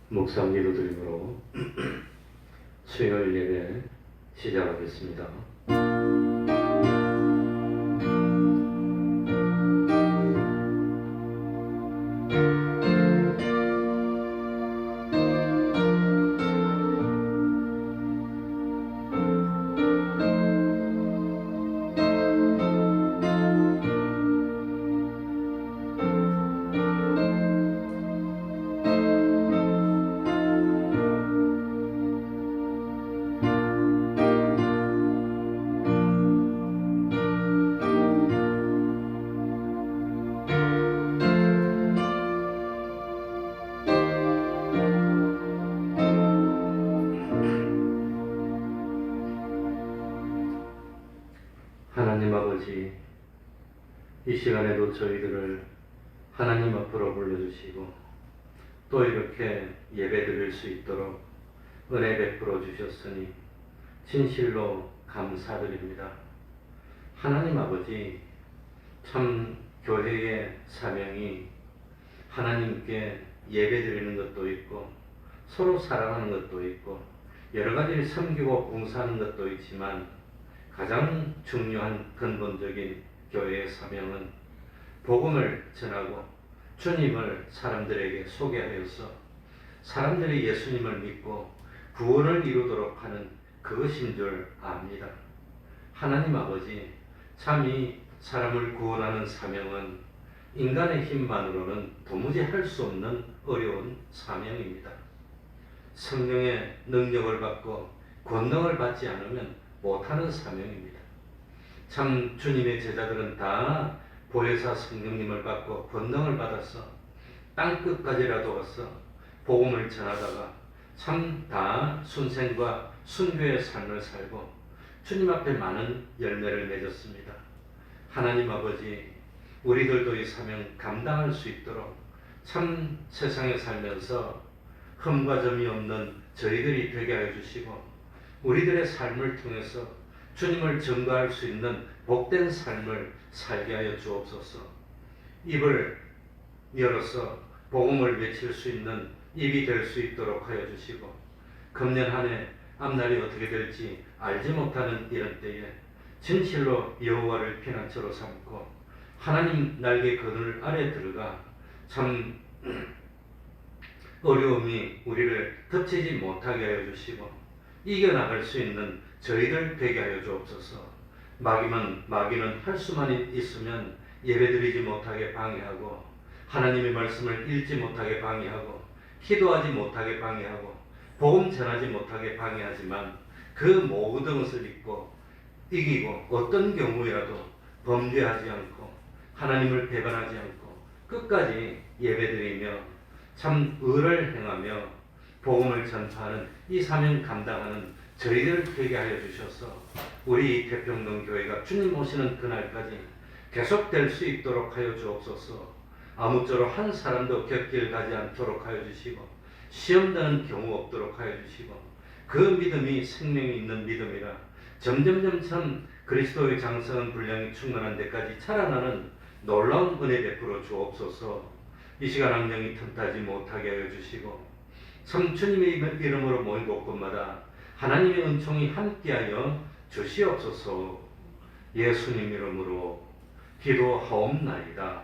목사님 기도드림으로 수요일 예배 시작하겠습니다. 하나님 아버지, 이 시간에도 저희들을 하나님 앞으로 불러주시고 또 이렇게 예배드릴 수 있도록 은혜 베풀어 주셨으니 진실로 감사드립니다. 하나님 아버지, 참 교회의 사명이 하나님께 예배드리는 것도 있고 서로 사랑하는 것도 있고 여러 가지를 섬기고 봉사하는 것도 있지만 가장 중요한 근본적인 교회의 사명은 복음을 전하고 주님을 사람들에게 소개하여서 사람들이 예수님을 믿고 구원을 이루도록 하는 그것인 줄 압니다. 하나님 아버지, 참 이 사람을 구원하는 사명은 인간의 힘만으로는 도무지 할 수 없는 어려운 사명입니다. 성령의 능력을 받고 권능을 받지 않으면 못하는 사명입니다. 참 주님의 제자들은 다 보혜사 성령님을 받고 권능을 받아서 땅끝까지라도 가서 복음을 전하다가 참 다 순생과 순교의 삶을 살고 주님 앞에 많은 열매를 맺었습니다. 하나님 아버지, 우리들도 이 사명 감당할 수 있도록 참 세상에 살면서 흠과 점이 없는 저희들이 되게 하여 주시고 우리들의 삶을 통해서 주님을 증거할 수 있는 복된 삶을 살게 하여 주옵소서. 입을 열어서 복음을 외칠 수 있는 입이 될 수 있도록 하여 주시고 금년 한 해 앞날이 어떻게 될지 알지 못하는 이런 때에 진실로 여호와를 피난처로 삼고 하나님 날개 그늘 아래 들어가 참 어려움이 우리를 덮치지 못하게 하여 주시고 이겨나갈 수 있는 저희들 되게 하여 주옵소서. 마귀는 할 수만 있으면 예배드리지 못하게 방해하고 하나님의 말씀을 읽지 못하게 방해하고 기도하지 못하게 방해하고 복음 전하지 못하게 방해하지만 그 모든 것을 잊고 이기고 어떤 경우에라도 범죄하지 않고 하나님을 배반하지 않고 끝까지 예배드리며 참 의를 행하며 복음을 전파하는 이 사명 감당하는 저희들 되게 하여 주셔서 우리 태평동 교회가 주님 오시는 그날까지 계속될 수 있도록 하여 주옵소서. 아무쪼록 한 사람도 곁길 가지 않도록 하여 주시고 시험되는 경우 없도록 하여 주시고 그 믿음이 생명이 있는 믿음이라 점점 참 그리스도의 장성한 분량이 충만한 데까지 자라나는 놀라운 은혜 베풀어 주옵소서. 이 시간 악령이 틈타지 못하게 하여 주시고 참 주님의 이름으로 모인 곳곳마다 하나님의 은총이 함께하여 주시옵소서. 예수님 이름으로 기도하옵나이다.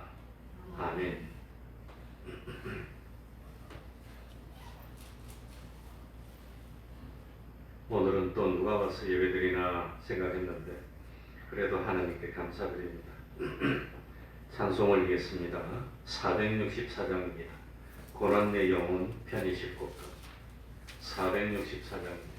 아멘. 오늘은 또 누가 와서 예배드리나 생각했는데 그래도 하나님께 감사드립니다. 찬송을 읽겠습니다. 464장입니다. 고난 내 영혼 편히 싣고 464장입니다.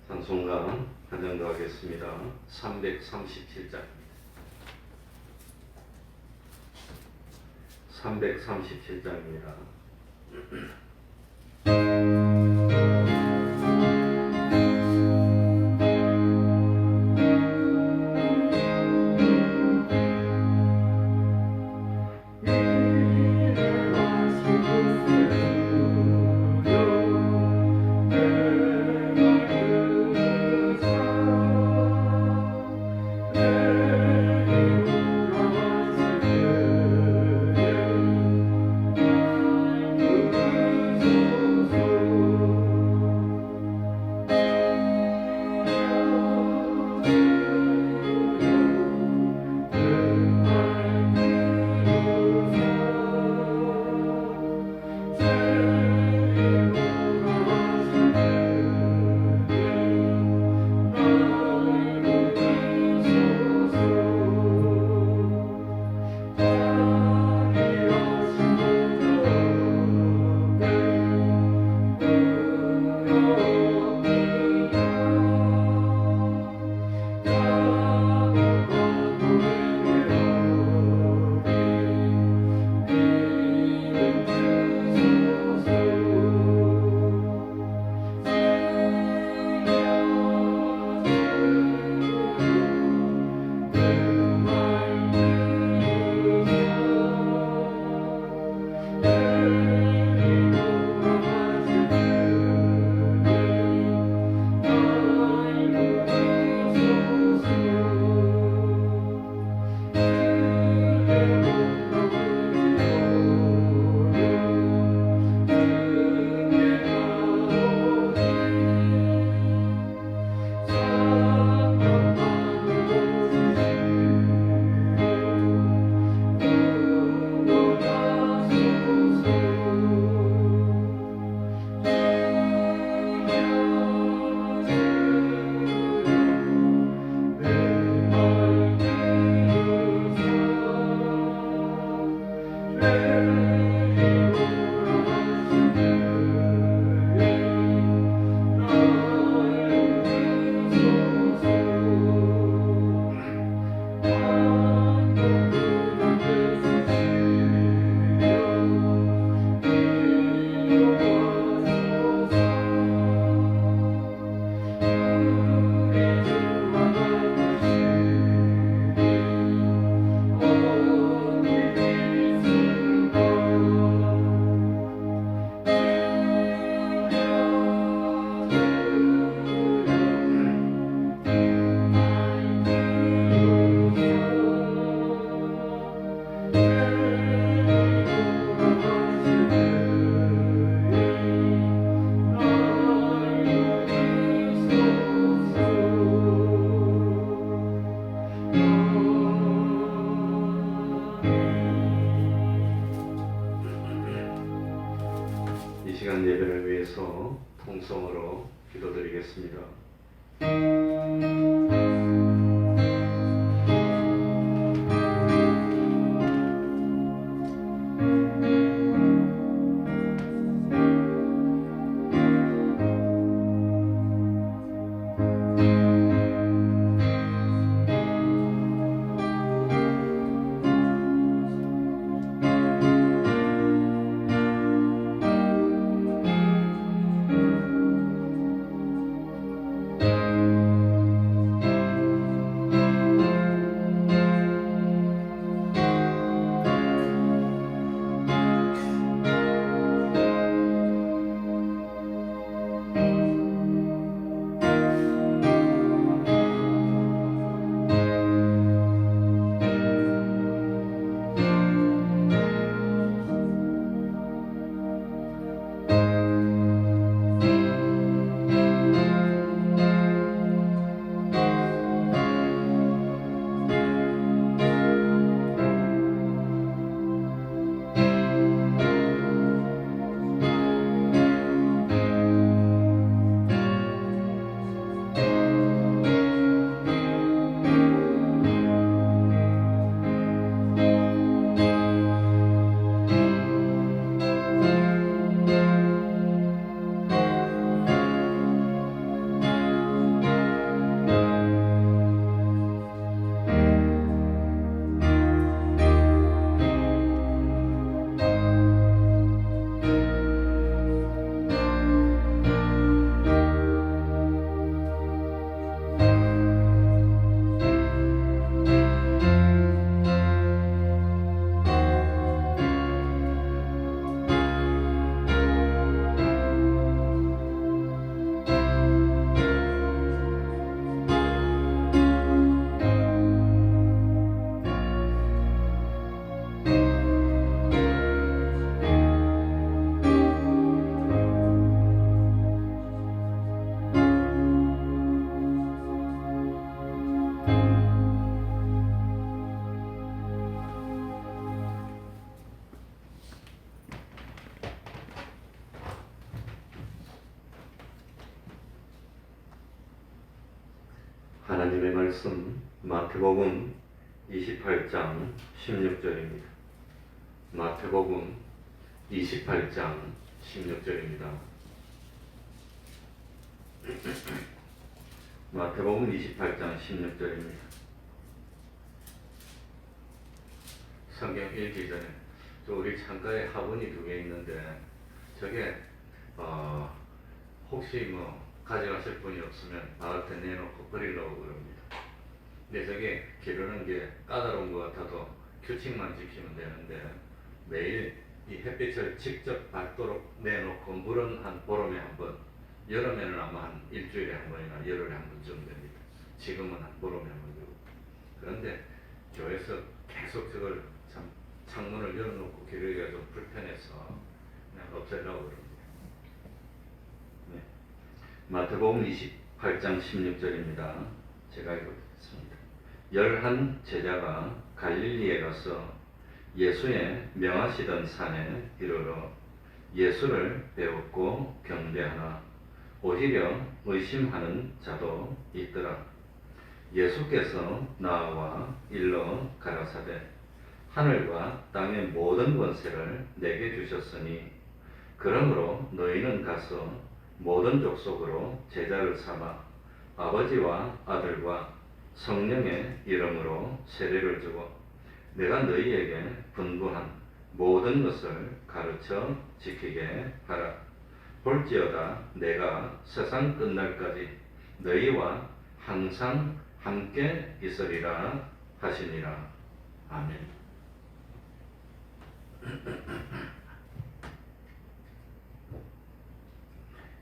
찬송가 한 장 더 하겠습니다. 337장입니다. 337장입니다. 드리겠습니다. 하나님의 말씀 마태복음 28장 16절입니다. 마태복음 28장 16절입니다. 마태복음 28장 16절입니다. 성경 읽기 전에 우리 창가에 화분이 2개 있는데 저게 혹시 가져가실 분이 없으면 바깥에 내놓고 버리려고 그럽니다. 근데 저게 기르는 게 까다로운 것 같아도 규칙만 지키면 되는데 매일 이 햇빛을 직접 받도록 내놓고 물은 한 보름에 한 번, 여름에는 아마 한 일주일에 한 번이나 열흘에 한 번쯤 됩니다. 지금은 한 보름에 한 번 되고. 그런데 교회에서 계속 저걸 참 창문을 열어놓고 기르기가 좀 불편해서 그냥 없애려고 그럽니다. 네. 마태복음 28장 16절입니다. 제가 읽어드리겠습니다. 11 제자가 갈릴리에 가서 예수의 명하시던 산에 이르러 예수를 배웠고 경배하나 오히려 의심하는 자도 있더라. 예수께서 나와 일러 가라사대 하늘과 땅의 모든 권세를 내게 주셨으니 그러므로 너희는 가서 모든 족속으로 제자를 삼아 아버지와 아들과 성령의 이름으로 세례를 주고 내가 너희에게 분부한 모든 것을 가르쳐 지키게 하라. 볼지어다 내가 세상 끝날까지 너희와 항상 함께 있으리라 하시니라. 아멘.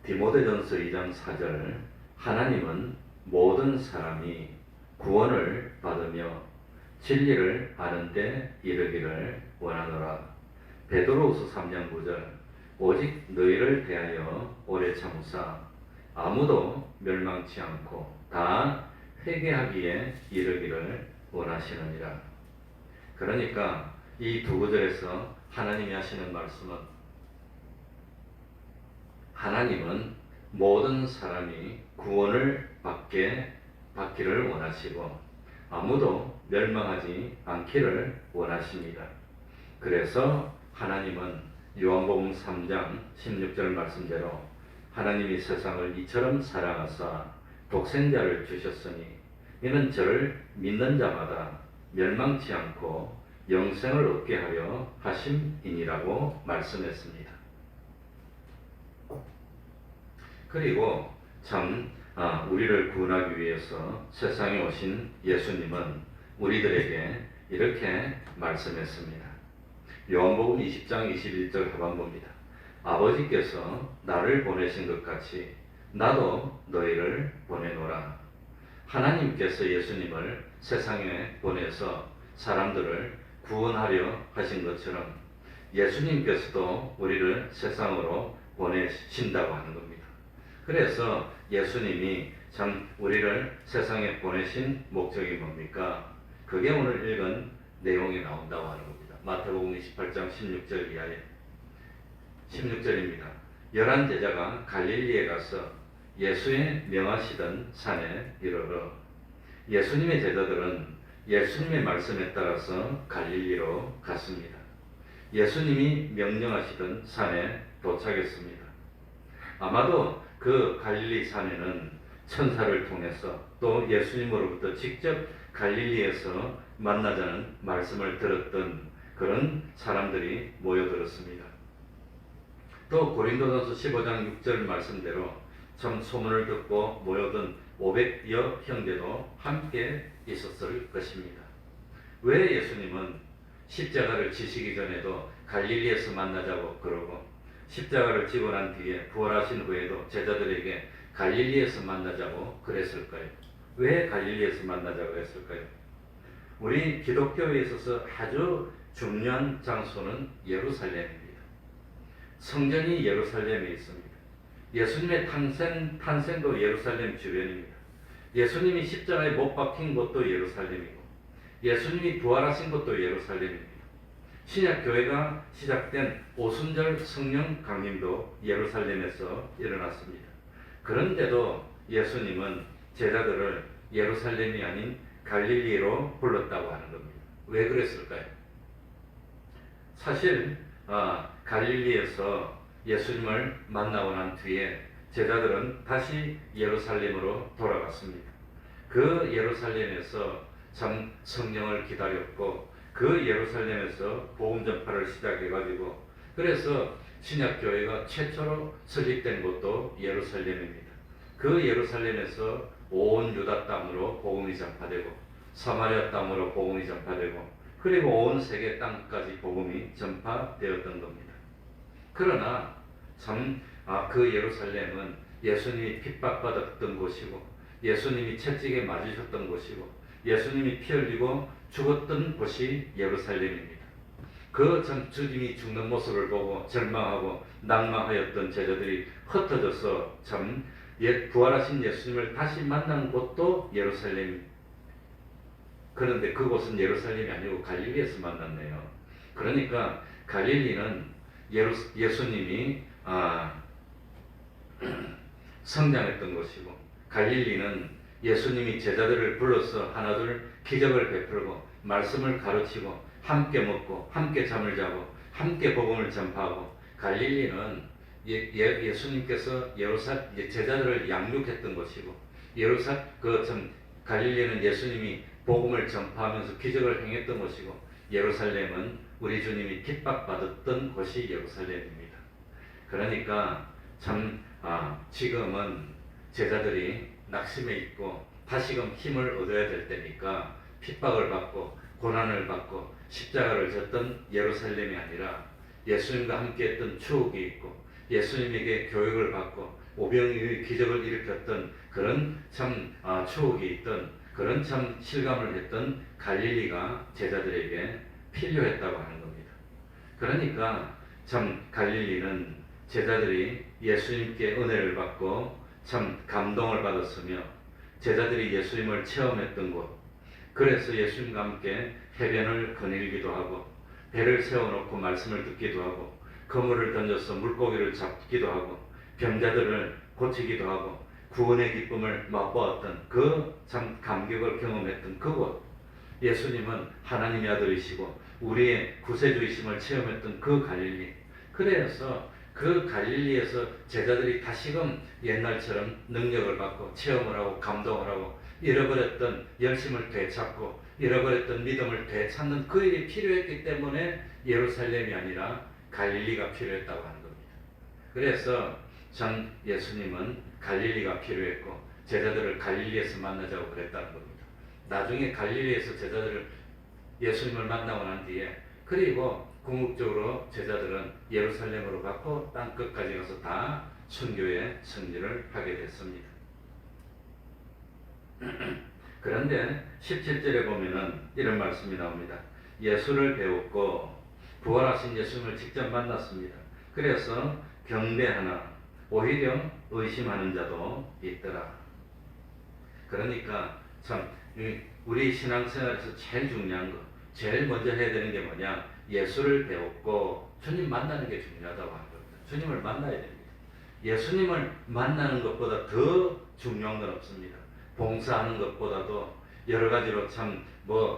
디모데전서 2장 4절 하나님은 모든 사람이 구원을 받으며 진리를 아는 데 이르기를 원하노라. 베드로후서 3장 9절 오직 너희를 대하여 오래 참으사 아무도 멸망치 않고 다 회개하기에 이르기를 원하시느니라. 그러니까 이 두 구절에서 하나님이 하시는 말씀은 하나님은 모든 사람이 구원을 받기를 원하시고 아무도 멸망하지 않기를 원하십니다. 그래서 하나님은 요한복음 3장 16절 말씀대로 하나님이 세상을 이처럼 사랑하사 독생자를 주셨으니 이는 저를 믿는 자마다 멸망치 않고 영생을 얻게 하려 하심이니라고 말씀했습니다. 그리고 참 우리를 구원하기 위해서 세상에 오신 예수님은 우리들에게 이렇게 말씀했습니다. 요한복음 20장 21절 하반부입니다. 아버지께서 나를 보내신 것 같이 나도 너희를 보내노라. 하나님께서 예수님을 세상에 보내서 사람들을 구원하려 하신 것처럼 예수님께서도 우리를 세상으로 보내신다고 하는 겁니다. 그래서 예수님이 참 우리를 세상에 보내신 목적이 뭡니까? 그게 오늘 읽은 내용에 나온다고 하는 겁니다. 마태복음 28장 16절 이하에 16절입니다. 11제자가 갈릴리에 가서 예수의 명하시던 산에 이르러 예수님의 제자들은 예수님의 말씀에 따라서 갈릴리로 갔습니다. 예수님이 명령하시던 산에 도착했습니다. 아마도 그 갈릴리 산에는 천사를 통해서 또 예수님으로부터 직접 갈릴리에서 만나자는 말씀을 들었던 그런 사람들이 모여들었습니다. 또 고린도전서 15장 6절 말씀대로 참 소문을 듣고 모여든 500여 형제도 함께 있었을 것입니다. 왜 예수님은 십자가를 지시기 전에도 갈릴리에서 만나자고 그러고 십자가를 지고 난 뒤에 부활하신 후에도 제자들에게 갈릴리에서 만나자고 그랬을까요? 왜 갈릴리에서 만나자고 했을까요? 우리 기독교에 있어서 아주 중요한 장소는 예루살렘입니다. 성전이 예루살렘에 있습니다. 예수님의 탄생도 예루살렘 주변입니다. 예수님이 십자가에 못 박힌 곳도 예루살렘이고 예수님이 부활하신 곳도 예루살렘입니다. 신약 교회가 시작된 오순절 성령 강림도 예루살렘에서 일어났습니다. 그런데도 예수님은 제자들을 예루살렘이 아닌 갈릴리로 불렀다고 하는 겁니다. 왜 그랬을까요? 사실 갈릴리에서 예수님을 만나고 난 뒤에 제자들은 다시 예루살렘으로 돌아갔습니다. 그 예루살렘에서 참 성령을 기다렸고 그 예루살렘에서 복음 전파를 시작해가지고 그래서 신약교회가 최초로 설립된 곳도 예루살렘입니다. 그 예루살렘에서 온 유다 땅으로 복음이 전파되고 사마리아 땅으로 복음이 전파되고 그리고 온 세계 땅까지 복음이 전파되었던 겁니다. 그러나 참 그 예루살렘은 예수님이 핍박받았던 곳이고 예수님이 채찍에 맞으셨던 곳이고 예수님이 피 흘리고 죽었던 곳이 예루살렘입니다. 그 참 주님이 죽는 모습을 보고 절망하고 낭망하였던 제자들이 흩어져서 참 부활하신 예수님을 다시 만난 곳도 예루살렘입니다. 그런데 그곳은 예루살렘이 아니고 갈릴리에서 만났네요. 그러니까 갈릴리는 예수님이 성장했던 곳이고 갈릴리는 예수님이 제자들을 불러서 하나둘 기적을 베풀고 말씀을 가르치고 함께 먹고 함께 잠을 자고 함께 복음을 전파하고 갈릴리는 예수님께서 제자들을 양육했던 곳이고 갈릴리는 예수님이 복음을 전파하면서 기적을 행했던 곳이고 예루살렘은 우리 주님이 핍박받았던 곳이 예루살렘입니다. 그러니까 참 지금은 제자들이 낙심해 있고 다시금 힘을 얻어야 될 때니까 핍박을 받고 고난을 받고 십자가를 졌던 예루살렘이 아니라 예수님과 함께 했던 추억이 있고 예수님에게 교육을 받고 오병이의 기적을 일으켰던 그런 참 추억이 있던 그런 참 실감을 했던 갈릴리가 제자들에게 필요했다고 하는 겁니다. 그러니까 참 갈릴리는 제자들이 예수님께 은혜를 받고 참 감동을 받았으며 제자들이 예수님을 체험했던 곳, 그래서 예수님과 함께 해변을 거닐기도 하고 배를 세워놓고 말씀을 듣기도 하고 그물을 던져서 물고기를 잡기도 하고 병자들을 고치기도 하고 구원의 기쁨을 맛보았던 그 참 감격을 경험했던 그곳, 예수님은 하나님의 아들이시고 우리의 구세주이심을 체험했던 그 갈릴리, 그래서 그 갈릴리에서 제자들이 다시금 옛날처럼 능력을 받고 체험을 하고 감동을 하고 잃어버렸던 열심을 되찾고 잃어버렸던 믿음을 되찾는 그 일이 필요했기 때문에 예루살렘이 아니라 갈릴리가 필요했다고 하는 겁니다. 그래서 참 예수님은 갈릴리가 필요했고 제자들을 갈릴리에서 만나자고 그랬다는 겁니다. 나중에 갈릴리에서 제자들을 예수님을 만나고 난 뒤에 그리고 궁극적으로 제자들은 예루살렘으로 갔고 땅 끝까지 가서 다 순교의 승리를 하게 됐습니다. 그런데 17절에 보면은 이런 말씀이 나옵니다. 예수를 배웠고 부활하신 예수님을 직접 만났습니다. 그래서 경배하나 오히려 의심하는 자도 있더라. 그러니까 참 우리 신앙생활에서 제일 중요한 거, 제일 먼저 해야 되는 게 뭐냐? 예수를 배웠고 주님 만나는 게 중요하다고 하는 겁니다. 주님을 만나야 됩니다. 예수님을 만나는 것보다 더 중요한 건 없습니다. 봉사하는 것보다도 여러 가지로 참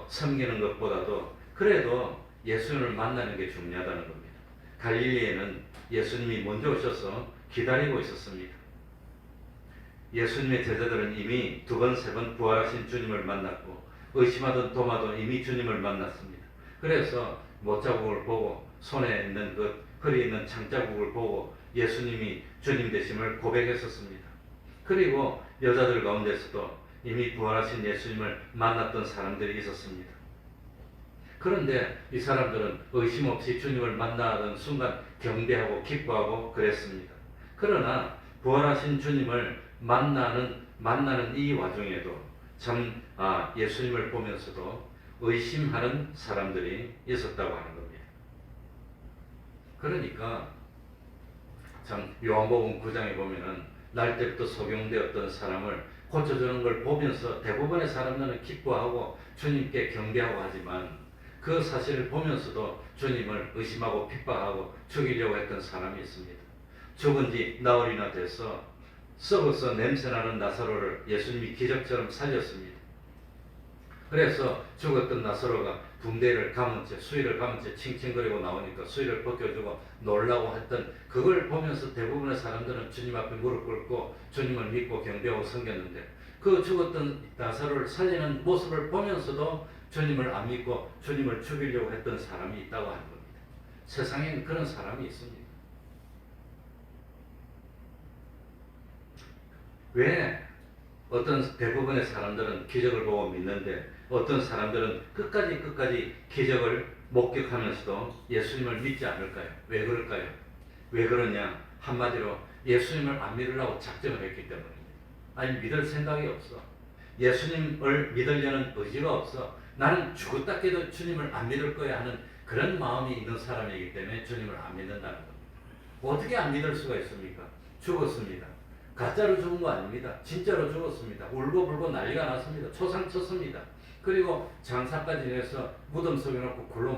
섬기는 것보다도 그래도 예수님을 만나는 게 중요하다는 겁니다. 갈릴리에는 예수님이 먼저 오셔서 기다리고 있었습니다. 예수님의 제자들은 이미 두 번, 세 번 부활하신 주님을 만났고 의심하던 도마도 이미 주님을 만났습니다. 그래서 못자국을 보고 손에 있는 허리에 있는 창자국을 보고 예수님이 주님 되심을 고백했었습니다. 그리고 여자들 가운데서도 이미 부활하신 예수님을 만났던 사람들이 있었습니다. 그런데 이 사람들은 의심 없이 주님을 만나던 순간 경배하고 기뻐하고 그랬습니다. 그러나 부활하신 주님을 만나는 이 와중에도 참 예수님을 보면서도 의심하는 사람들이 있었다고 하는 겁니다. 그러니까 참 요한복음 9장에 보면은 날 때부터 소경되었던 사람을 고쳐주는 걸 보면서 대부분의 사람들은 기뻐하고 주님께 경배하고 하지만 그 사실을 보면서도 주님을 의심하고 핍박하고 죽이려고 했던 사람이 있습니다. 죽은 지 나흘이나 돼서 썩어서 냄새나는 나사로를 예수님이 기적처럼 살렸습니다. 그래서 죽었던 나사로가 붕대를 감은 채 수의를 감은 채 칭칭거리고 나오니까 수의를 벗겨주고 놀라고 했던 그걸 보면서 대부분의 사람들은 주님 앞에 무릎 꿇고 주님을 믿고 경배하고 섬겼는데 그 죽었던 나사로를 살리는 모습을 보면서도 주님을 안 믿고 주님을 죽이려고 했던 사람이 있다고 하는 겁니다. 세상에는 그런 사람이 있습니다. 왜 어떤 대부분의 사람들은 기적을 보고 믿는데 어떤 사람들은 끝까지 기적을 목격하면서도 예수님을 믿지 않을까요? 왜 그럴까요? 왜 그러냐? 한마디로 예수님을 안 믿으려고 작정을 했기 때문입니다. 아니 믿을 생각이 없어. 예수님을 믿으려는 의지가 없어. 나는 죽었다 깨도 주님을 안 믿을 거야 하는 그런 마음이 있는 사람이기 때문에 주님을 안 믿는다는 겁니다. 어떻게 안 믿을 수가 있습니까? 죽었습니다. 가짜로 죽은 거 아닙니다. 진짜로 죽었습니다. 울고불고 난리가 났습니다. 초상 쳤습니다. 그리고 장사까지 해서 무덤 속에 놓고 돌로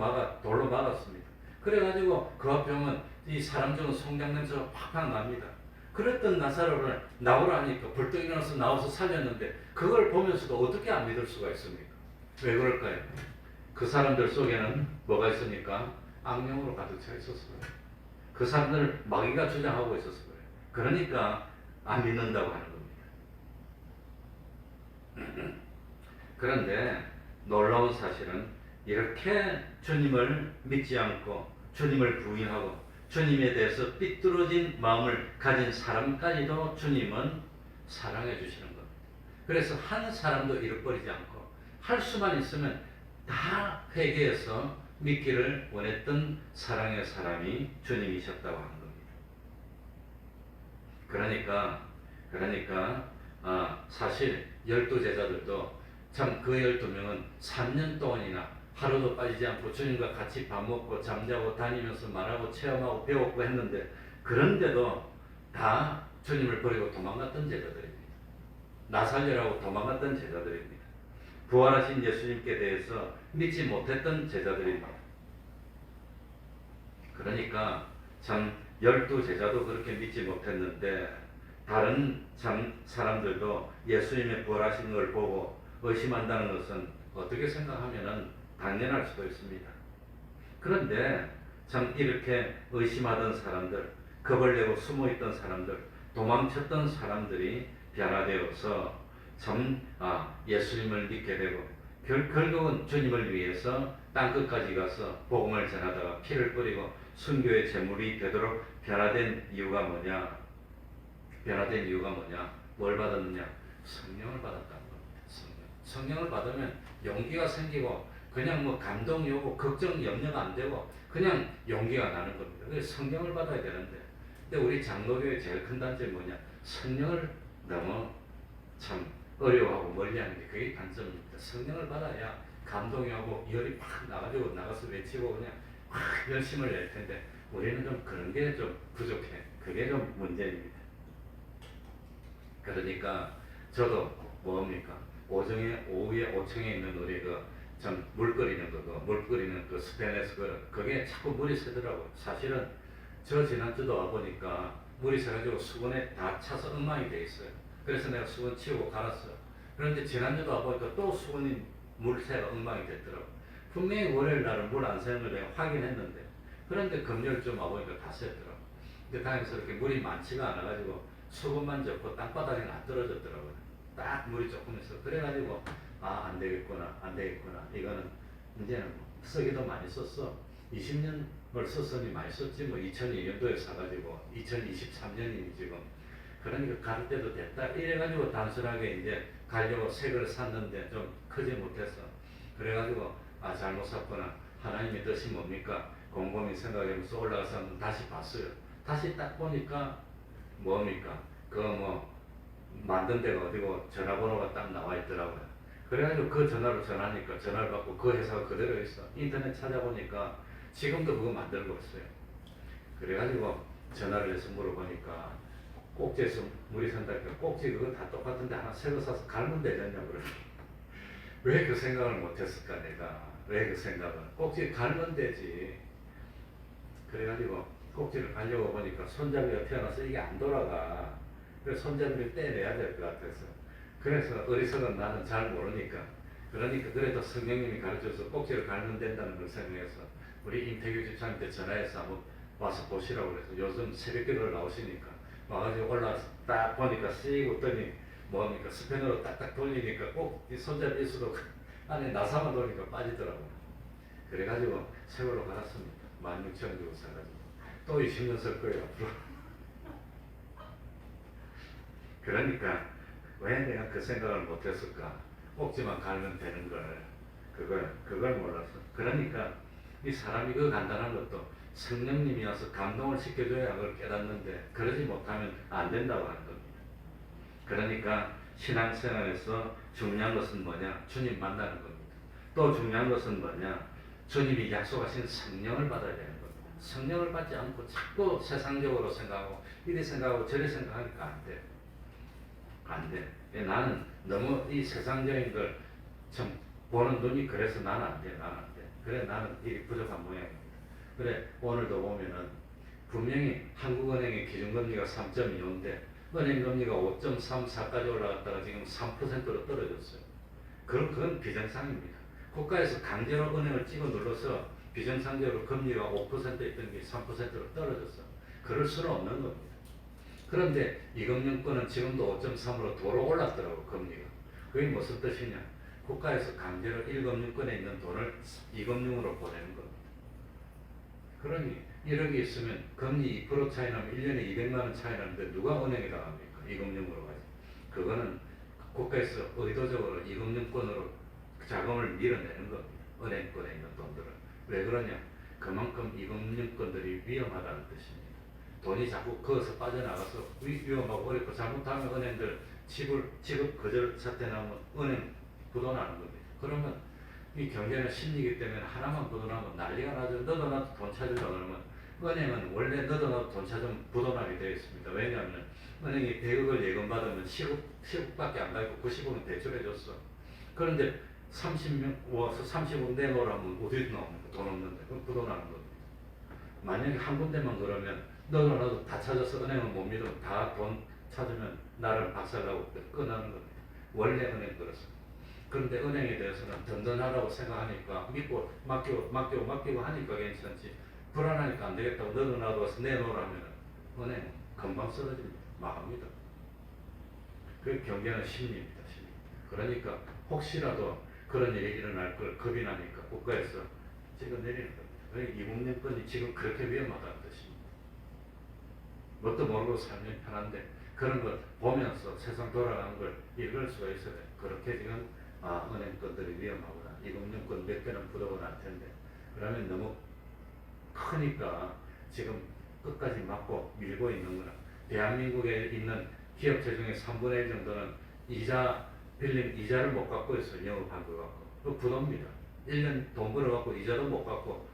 막았습니다. 그래가지고 그 앞에 오면 이 사람 죽은 송장 냄새가 팍팍 납니다. 그랬던 나사로를 나오라 하니까 벌떡 일어나서 나와서 살렸는데 그걸 보면서도 어떻게 안 믿을 수가 있습니까? 왜 그럴까요? 그 사람들 속에는 뭐가 있습니까? 악령으로 가득 차 있었어요. 그 사람들을 마귀가 주장하고 있었어요. 그러니까 안 믿는다고 하는 겁니다. 그런데 놀라운 사실은 이렇게 주님을 믿지 않고 주님을 부인하고 주님에 대해서 삐뚤어진 마음을 가진 사람까지도 주님은 사랑해 주시는 겁니다. 그래서 한 사람도 잃어버리지 않고 할 수만 있으면 다 회개해서 믿기를 원했던 사랑의 사람이 주님이셨다고 하는 겁니다. 그러니까 사실 12제자들도 참 그 12명은 3년 동안이나 하루도 빠지지 않고 주님과 같이 밥 먹고 잠자고 다니면서 말하고 체험하고 배웠고 했는데 그런데도 다 주님을 버리고 도망갔던 제자들입니다. 나 살려라고 도망갔던 제자들입니다. 부활하신 예수님께 대해서 믿지 못했던 제자들입니다. 그러니까 참 12제자도 그렇게 믿지 못했는데 다른 참 사람들도 예수님의 부활하신 걸 보고 의심한다는 것은 어떻게 생각하면은 당연할 수도 있습니다. 그런데 참 이렇게 의심하던 사람들, 겁을 내고 숨어있던 사람들, 도망쳤던 사람들이 변화되어서 참 예수님을 믿게 되고 결국은 주님을 위해서 땅끝까지 가서 복음을 전하다가 피를 뿌리고 순교의 제물이 되도록 변화된 이유가 뭐냐? 변화된 이유가 뭐냐? 뭘 받았느냐? 성령을 받았다는 겁니다. 성령을 받으면 용기가 생기고 그냥 뭐 감동이 오고 걱정 염려가 안 되고 그냥 용기가 나는 겁니다. 그래서 성령을 받아야 되는데, 근데 우리 장로교의 제일 큰 단점이 뭐냐? 성령을 너무 참 어려워하고 멀리하는 게 그게 단점입니다. 성령을 받아야 감동이 오고 열이 팍 나가지고 나가서 외치고 그냥 확 열심을 낼 텐데 우리는 좀 그런 게 좀 부족해. 그게 좀 문제입니다. 그러니까 저도 뭡니까? 오후에 5층에 있는 우리 물 끓이는 물 끓이는 스테인리스 그게 자꾸 물이 새더라고요. 사실은 저 지난주도 와보니까 물이 새가지고 수건에 다 차서 엉망이 돼 있어요. 그래서 내가 수건 치우고 갈았어요. 그런데 지난주도 와보니까 또 수건이 물새가 엉망이 됐더라고요. 분명히 월요일 날은 물 안 새는 걸 내가 확인했는데, 그런데 금요일쯤 와보니까 다 샜더라고요. 근데 다행스럽게 물이 많지가 않아가지고 수건만 젖고 땅바닥에 안 떨어졌더라고요. 딱 물이 조금 있어. 그래가지고 안 되겠구나, 안 되겠구나. 이거는 이제는 쓰기도 많이 썼어. 20년을 썼으니 많이 썼지. 뭐 2002년도에 사가지고 2023년이니 지금. 그러니까 갈 때도 됐다. 이래가지고 단순하게 이제 가려고 새 걸 샀는데 좀 크지 못했어. 그래가지고 잘못 샀구나. 하나님의 뜻이 뭡니까? 곰곰이 생각하면서 올라가서 다시 봤어요. 다시 딱 보니까 뭡니까? 만든 데가 어디고 전화번호가 딱 나와 있더라고요. 그래가지고 그 전화로 전화하니까 전화를 받고 그 회사가 그대로 있어. 인터넷 찾아보니까 지금도 그거 만들고 있어요. 그래가지고 전화를 해서 물어보니까 꼭지에서 물이 샌다니까 꼭지 그거 다 똑같은데 하나 새거 사서 갈면 되겠냐고 그러더라고요. 왜 그 생각을 못했을까 내가. 왜 그 생각을. 꼭지 갈면 되지. 그래가지고 꼭지를 가려고 보니까 손잡이가 튀어나와서 이게 안 돌아가. 그래서 손잡이를 떼내야 될 것 같아서. 그래서 어리석은 나는 잘 모르니까. 그러니까 그래도 성령님이 가르쳐서 꼭지를 갈면 된다는 걸 생각해서 우리 임태규 집사님한테 전화해서 한번 와서 보시라고 그래서 요즘 새벽기도를 나오시니까 와가지고 올라와서 딱 보니까 씩 웃더니 뭡니까 스패너로 딱딱 돌리니까 꼭 이 손잡이 있어도 안에 나사만 돌리니까 빠지더라고요. 그래가지고 세월로 갈았습니다. 16,000원 주고 사가지고. 또 20년 쓸 거예요, 앞으로. 그러니까, 왜 내가 그 생각을 못했을까? 꼭지만 갈면 되는 걸, 그걸 몰랐어. 그러니까, 이 사람이 그 간단한 것도 성령님이 와서 감동을 시켜줘야 그걸 깨닫는데, 그러지 못하면 안 된다고 하는 겁니다. 그러니까, 신앙생활에서 중요한 것은 뭐냐? 주님 만나는 겁니다. 또 중요한 것은 뭐냐? 주님이 약속하신 성령을 받아야 되는 겁니다. 성령을 받지 않고 자꾸 세상적으로 생각하고 이리 생각하고 저리 생각하니까 안 돼. 안 돼. 나는 너무 이 세상적인 걸 참 보는 눈이 그래서 나는 안 돼. 나는 안 돼. 그래 나는 일이 부족한 모양입니다. 그래 오늘도 보면은 분명히 한국은행의 기준금리가 3.25인데 은행금리가 5.34까지 올라갔다가 지금 3%로 떨어졌어요. 그건 비정상입니다. 국가에서 강제로 은행을 찍어 눌러서 비정상적으로 금리가 5% 있던 게 3%로 떨어졌어. 그럴 수는 없는 겁니다. 그런데 이금융권은 지금도 5.3으로 도로 올랐더라고, 금리가. 그게 무슨 뜻이냐? 국가에서 강제로 1금융권에 있는 돈을 2금융으로 보내는 겁니다. 그러니 1억이 있으면 금리 2% 차이 나면 1년에 200만 원 차이 나는데 누가 은행에다 갑니까? 2금융으로 가지. 그거는 국가에서 의도적으로 2금융권으로 자금을 밀어내는 겁니다. 은행권에 있는 돈들을. 왜 그러냐? 그만큼 이금융권들이 위험하다는 뜻입니다. 돈이 자꾸 거기서 빠져나가서 위험하고 어렵고 잘못하면 은행들 지급 거절 사태 나면 은행 부도나는 겁니다. 그러면 이 경제는 심리이기 때문에 하나만 부도나면 난리가 나죠. 너도 나도 돈 찾으려고 그러면 은행은 원래 너도 나도 돈 찾으면 부도나게 되어 있습니다. 왜냐하면 은행이 100억을 예금받으면 10억밖에 안 가고 90억은 대출해줬어. 그런데 30명 와서 30억 내놓으라면 어디 나옵니까? 돈 없는데. 그럼 부도나는 겁니다. 만약에 한 군데만 그러면 너도 나도 다 찾아서 은행을 못 믿으면 다 돈 찾으면 나를 박살나고 끝나는 겁니다. 원래 은행 그렇습니다. 그런데 은행에 대해서는 든든하다고 생각하니까 믿고 맡기고 하니까 괜찮지, 불안하니까 안 되겠다고 너도 나도 와서 내놓으라면 은행 금방 쓰러집니다. 망합니다. 그 경계는 심리입니다. 심리. 그러니까 혹시라도 그런 일이 일어날 걸 겁이 나니까 국가에서 찍어내리는 겁니다. 그러니까 이국민권이 지금 그렇게 위험하다는 뜻입니다. 뭣도 모르고 살면 편한데 그런 걸 보면서 세상 돌아가는 걸 읽을 수가 있어야 돼요. 그렇게 지금 은행 것들이 위험하구나. 이국민권 몇 개는 부도가 날 텐데 그러면 너무 크니까 지금 끝까지 막고 밀고 있는구나. 대한민국에 있는 기업체 중에 3분의 1 정도는 빌린 이자를 못 갚고 있어요. 영업한 거 갖고. 그 부도입니다. 1년 돈 벌어갖고 이자도 못 갚고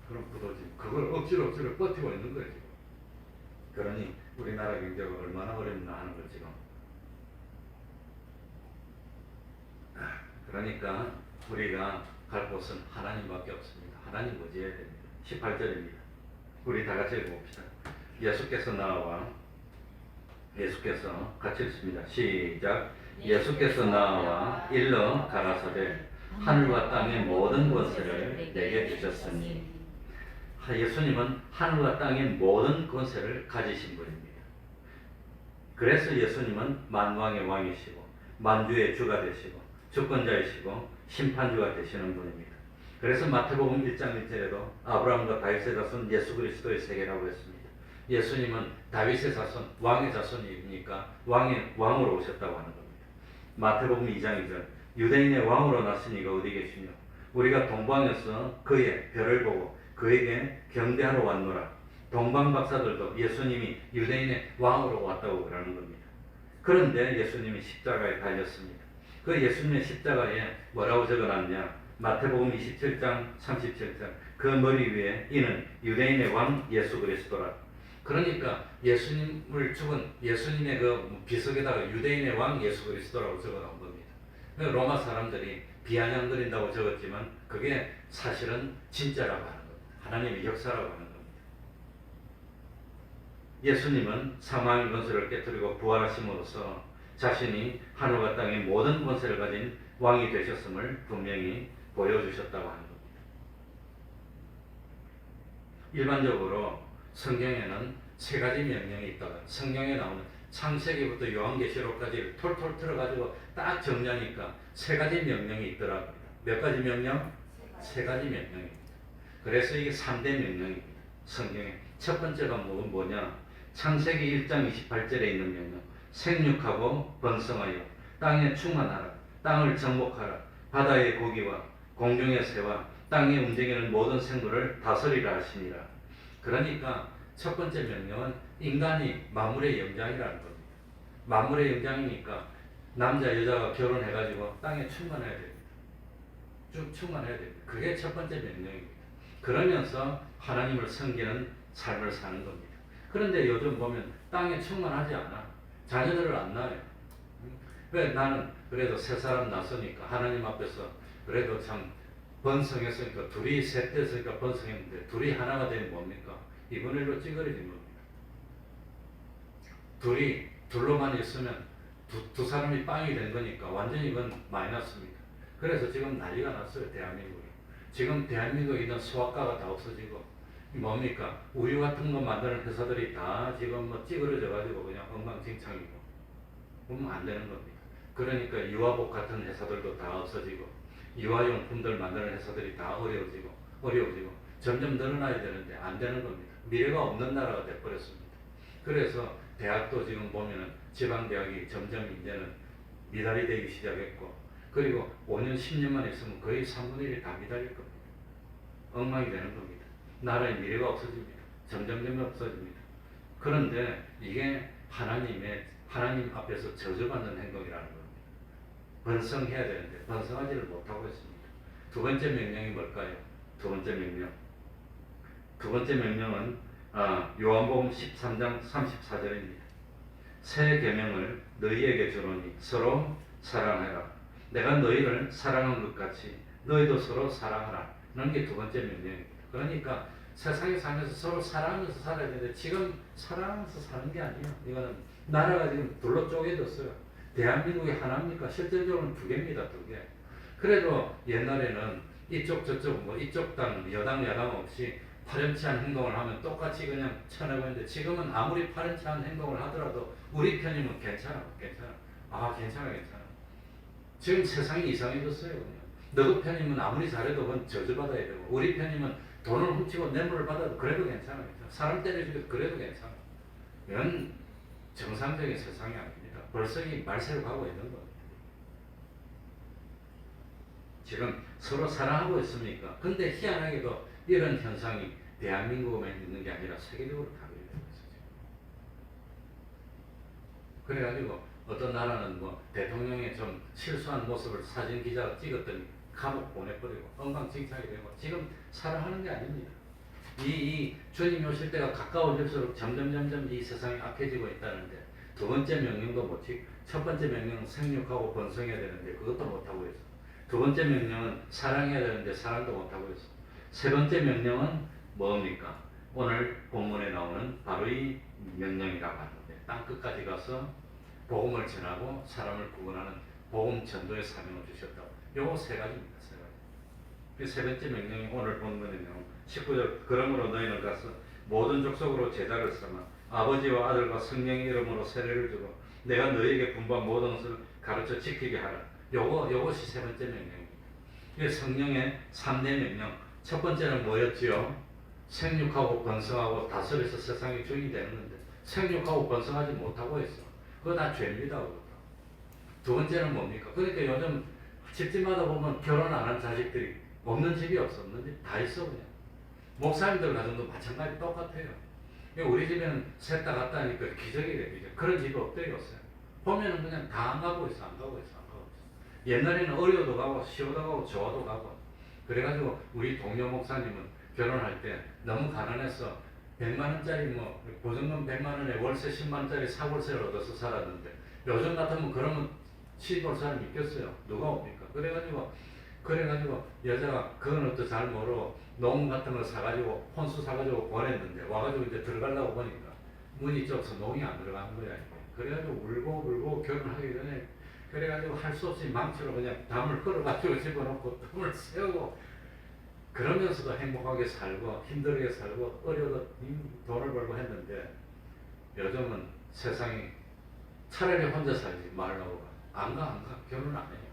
그런 부도지. 그걸 억지로 버티고 있는 거예요, 지금. 그러니 우리나라 경제가 얼마나 어렵나 하는 걸 지금. 그러니까 우리가 갈 곳은 하나님밖에 없습니다. 하나님 의지해야 됩니다. 18절입니다. 우리 다 같이 읽어봅시다. 예수께서 같이 읽습니다. 시작. 예수께서 나와 일러 가라사대 하늘과 땅의 모든 권세를 내게 주셨으니. 예수님은 하늘과 땅의 모든 권세를 가지신 분입니다. 그래서 예수님은 만왕의 왕이시고 만주의 주가 되시고 주권자이시고 심판주가 되시는 분입니다. 그래서 마태복음 1장 1절에도 아브라함과 다윗의 자손 예수 그리스도의 세계라고 했습니다. 예수님은 다윗의 자손, 왕의 자손이니까 왕으로 오셨다고 하는 겁니다. 마태복음 2장 2절 유대인의 왕으로 나신 이가 어디 계시며 우리가 동방에서 그의 별을 보고 그에게 경배하러 왔노라. 동방 박사들도 예수님이 유대인의 왕으로 왔다고 그러는 겁니다. 그런데 예수님이 십자가에 달렸습니다. 그 예수님의 십자가에 뭐라고 적어놨냐? 마태복음 27장 37절 그 머리 위에 이는 유대인의 왕 예수 그리스도라. 그러니까 예수님을 죽은 예수님의 그 비석에다가 유대인의 왕 예수 그리스도라고 적어놓은 겁니다. 로마 사람들이 비아냥거린다고 적었지만 그게 사실은 진짜라고 하는 겁니다. 하나님의 역사라고 하는 겁니다. 예수님은 사망의 권세를 깨뜨리고 부활하심으로써 자신이 하늘과 땅의 모든 권세를 가진 왕이 되셨음을 분명히 보여주셨다고 하는 겁니다. 일반적으로 성경에는 세 가지 명령이 있다가 성경에 나오는 창세기부터 요한계시록까지 톨톨 틀어가지고 딱 정리하니까 세 가지 명령이 있더라고요. 몇 가지 명령? 세 가지 명령입니다. 그래서 이게 3대 명령입니다. 성경에 첫 번째가 뭐냐? 창세기 1장 28절에 있는 명령. 생육하고 번성하여 땅에 충만하라. 땅을 정복하라. 바다의 고기와 공중의 새와 땅에 움직이는 모든 생물을 다스리라 하시니라. 그러니까 첫 번째 명령은 인간이 만물의 영장이라는 겁니다. 만물의 영장이니까 남자 여자가 결혼해가지고 땅에 충만해야 됩니다. 쭉 충만해야 됩니다. 그게 첫 번째 명령입니다. 그러면서 하나님을 섬기는 삶을 사는 겁니다. 그런데 요즘 보면 땅에 충만하지 않아. 자녀들을 안 낳아요. 왜? 나는 그래도 세 사람 낳았으니까 하나님 앞에서 그래도 참 번성했으니까 둘이 셋 됐으니까 번성했는데 둘이 하나가 되면 뭡니까? 이분의 일로 찌그러진 겁니다. 둘로만 있으면 두 사람이 빵이 된 거니까 완전히 이건 마이너스입니다. 그래서 지금 난리가 났어요. 대한민국이. 지금 대한민국에 있는 소아과가 다 없어지고 뭡니까? 우유 같은 거 만드는 회사들이 다 지금 찌그러져 가지고 그냥 엉망진창이고 그러면 안 되는 겁니다. 그러니까 유아복 같은 회사들도 다 없어지고 유아용품들 만드는 회사들이 다 어려워지고 점점 늘어나야 되는데 안 되는 겁니다. 미래가 없는 나라가 돼버렸습니다. 그래서 대학도 지금 보면은 지방대학이 점점 이제는 미달이 되기 시작했고 그리고 5년 10년만 있으면 거의 3분의 1이 다 미달일 겁니다. 엉망이 되는 겁니다. 나라의 미래가 없어집니다. 점점 없어집니다. 그런데 이게 하나님 앞에서 저주받는 행동이라는 겁니다. 번성해야 되는데 번성하지를 못하고 있습니다. 두 번째 명령이 뭘까요? 두 번째 명령은 요한복음 13장 34절입니다. 새 계명을 너희에게 주노니 서로 사랑하라. 내가 너희를 사랑한 것 같이 너희도 서로 사랑하라. 라는 게 두 번째 명령입니다. 그러니까 세상에 살면서 서로 사랑하면서 살아야 되는데 지금 사랑하면서 사는 게 아니에요. 이거는 나라가 지금 둘로 쪼개졌어요. 대한민국이 하나입니까? 실질적으로는 두 개입니다. 두 개. 그래도 옛날에는 이쪽 저쪽 뭐 이쪽 당 여당 야당 없이 파렴치한 행동을 하면 똑같이 그냥 쳐내고 있는데 지금은 아무리 파렴치한 행동을 하더라도 우리 편이면 괜찮아. 아 괜찮아. 지금 세상이 이상해졌어요. 그냥. 너희 편이면 아무리 잘해도 그건 저주받아야 되고 우리 편이면 돈을 훔치고 뇌물을 받아도 그래도 괜찮아. 사람 때려주고 그래도 괜찮아. 이건 정상적인 세상이 아닙니다. 벌써 이 말세로 가고 있는 겁니다. 지금 서로 사랑하고 있습니까? 근데 희한하게도 이런 현상이 대한민국에만 있는 게 아니라 세계적으로 다 그렇게 되고 있어요. 그래가지고 어떤 나라는 뭐 대통령의 좀 실수한 모습을 사진 기자가 찍었더니 감옥 보내버리고 엉망진창이 되고 지금 사랑하는 게 아닙니다. 이 주님 오실 때가 가까워질수록 점점 이 세상이 악해지고 있다는데 두 번째 명령도 못 지키고 첫 번째 명령은 생육하고 번성해야 되는데 그것도 못하고 있어. 두 번째 명령은 사랑해야 되는데 사랑도 못하고 있어. 세 번째 명령은 뭡니까? 오늘 본문에 나오는 바로 이 명령이라고 하는데 땅 끝까지 가서 복음을 전하고 사람을 구원하는 복음 전도의 사명을 주셨다고. 요거 세 가지입니다. 세 가지. 그 세 번째 명령이 오늘 본문에 나오는 19절 그러므로 너희는 가서 모든 족속으로 제자를 삼아 아버지와 아들과 성령의 이름으로 세례를 주고 내가 너희에게 분부한 모든 것을 가르쳐 지키게 하라. 요것이 세 번째 명령입니다. 이게 성령의 3대 명령. 첫 번째는 뭐였지요? 생육하고 번성하고 다스려서 세상의 주인이 되는 건데 생육하고 번성하지 못하고 있어. 그거 다 죄입니다. 그것도. 두 번째는 뭡니까? 그러니까 요즘 집집마다 보면 결혼 안 한 자식들이 없는 집이 없어. 없는 집 다 있어 그냥. 목사님들 가정도 마찬가지 똑같아요. 우리 집에는 셋 다 갔다 하니까 기적이래. 기적. 그런 집이 없대요. 요새. 보면은 그냥 다 안 가고 있어. 옛날에는 어려도 가고 쉬어도 가고 좋아도 가고. 그래가지고 우리 동료 목사님은 결혼할 때 너무 가난해서 100만 원짜리 뭐 보증금 100만 원에 월세 10만 원짜리 사골세를 얻어서 살았는데 요즘 같으면 그러면 시집 올 사람이 있겠어요? 누가 옵니까? 그래가지고 여자가 그건 어떠 잘 모르고 농 같은 걸 사가지고 혼수 사가지고 보냈는데 와가지고 이제 들어가려고 보니까 문이 좁아서 농이 안 들어가는 거야. 그래가지고 울고 결혼하기 전에 그래가지고 할 수 없이 망치로 그냥 담을 끌어가지고 집어넣고 tum을 세우고 그러면서도 행복하게 살고 힘들게 살고 어려도 돈을 벌고 했는데 요즘은 세상이 차라리 혼자 살지 말라고 안 가 결혼 안 해요.